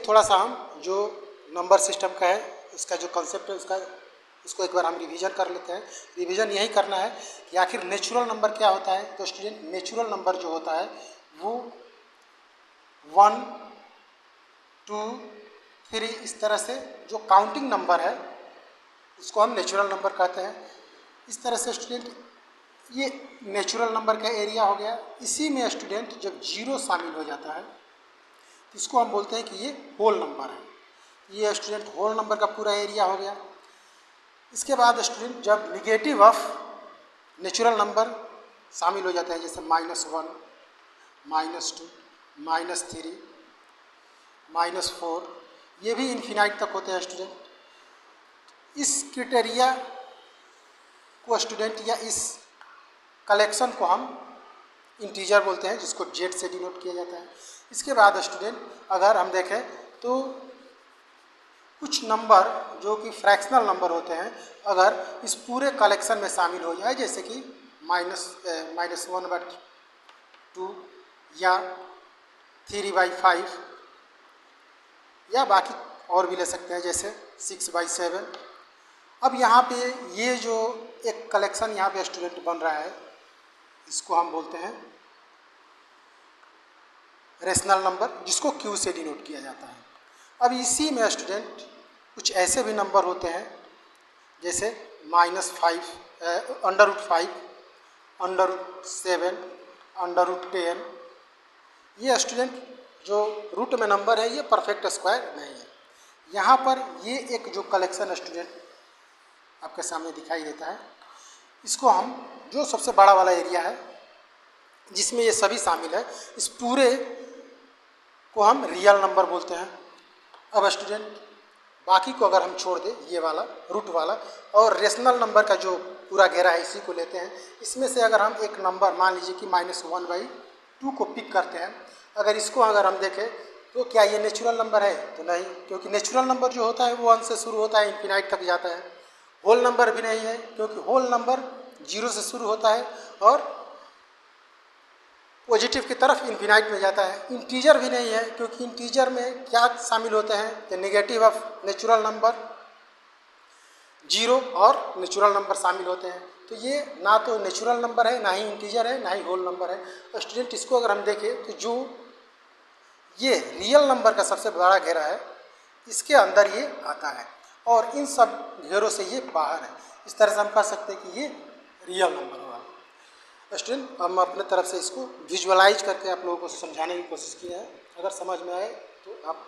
थोड़ा सा हम जो नंबर सिस्टम का है, इसका जो कॉन्सेप्ट है इसको एक बार हम रिवीजन कर लेते हैं। रिवीजन यही करना है कि आखिर नेचुरल नंबर क्या होता है। तो स्टूडेंट, नेचुरल नंबर जो होता है वो 1, 2, 3 इस तरह से जो काउंटिंग नंबर है उसको हम नेचुरल नंबर कहते हैं। इस तरह से स्टूडेंट ये नेचुरल नंबर का एरिया हो गया। इसी में स्टूडेंट जब जीरो शामिल हो जाता है तो इसको हम बोलते हैं कि ये होल नंबर है। ये स्टूडेंट होल नंबर का पूरा एरिया हो गया। इसके बाद स्टूडेंट जब निगेटिव ऑफ नेचुरल नंबर शामिल हो जाते हैं, जैसे -1, -2, -3, -4, ये भी इन्फिनाइट तक होते हैं स्टूडेंट। इस क्राइटेरिया को स्टूडेंट या इस कलेक्शन को हम इंटीजर बोलते हैं, जिसको जेड से डिनोट किया जाता है। इसके बाद स्टूडेंट अगर हम देखें तो कुछ नंबर जो कि फ्रैक्शनल नंबर होते हैं, अगर इस पूरे कलेक्शन में शामिल हो जाए, जैसे कि -1/2 या 3/5 या बाकी और भी ले सकते हैं, जैसे 6/7। अब यहाँ पे ये जो एक कलेक्शन यहाँ पे स्टूडेंट बन रहा है, इसको हम बोलते हैं रेशनल नंबर, जिसको क्यू से डिनोट किया जाता है। अब इसी में स्टूडेंट कुछ ऐसे भी नंबर होते हैं, जैसे -5, √5, √7, √10। ये स्टूडेंट जो रूट में नंबर है, ये परफेक्ट स्क्वायर नहीं है। यहाँ पर ये एक जो कलेक्शन स्टूडेंट आपके सामने दिखाई देता है, इसको हम जो सबसे बड़ा वाला एरिया है जिसमें ये सभी शामिल है, इस पूरे को हम रियल नंबर बोलते हैं। अब स्टूडेंट बाकी को अगर हम छोड़ दें, ये वाला रूट वाला और रेशनल नंबर का जो पूरा घेरा है, इसी को लेते हैं। इसमें से अगर हम एक नंबर मान लीजिए कि -1/2 को पिक करते हैं, अगर इसको अगर हम देखें तो क्या ये नेचुरल नंबर है? तो नहीं, क्योंकि नेचुरल नंबर जो होता है वो 1 से शुरू होता है, इन्फिनाइट तक जाता है। होल नंबर भी नहीं है, क्योंकि होल नंबर 0 से शुरू होता है और पॉजिटिव की तरफ इन्फिनाइट में जाता है। इंटीजर भी नहीं है, क्योंकि इंटीजर में क्या शामिल होते हैं? तो नेगेटिव ऑफ नेचुरल नंबर, 0 और नेचुरल नंबर शामिल होते हैं। तो ये ना तो नेचुरल नंबर है, ना ही इंटीजर है, ना ही होल नंबर है। तो स्टूडेंट इसको अगर हम देखें तो जो ये रियल नंबर का सबसे बड़ा घेरा है, इसके अंदर ये आता है और इन सब घेरों से ये बाहर है। इस तरह से हम कह सकते हैं कि ये रियल नंबर हुआ। स्टूडेंट, हम अपने तरफ से इसको विजुअलाइज करके आप लोगों को समझाने की कोशिश की है। अगर समझ में आए तो आप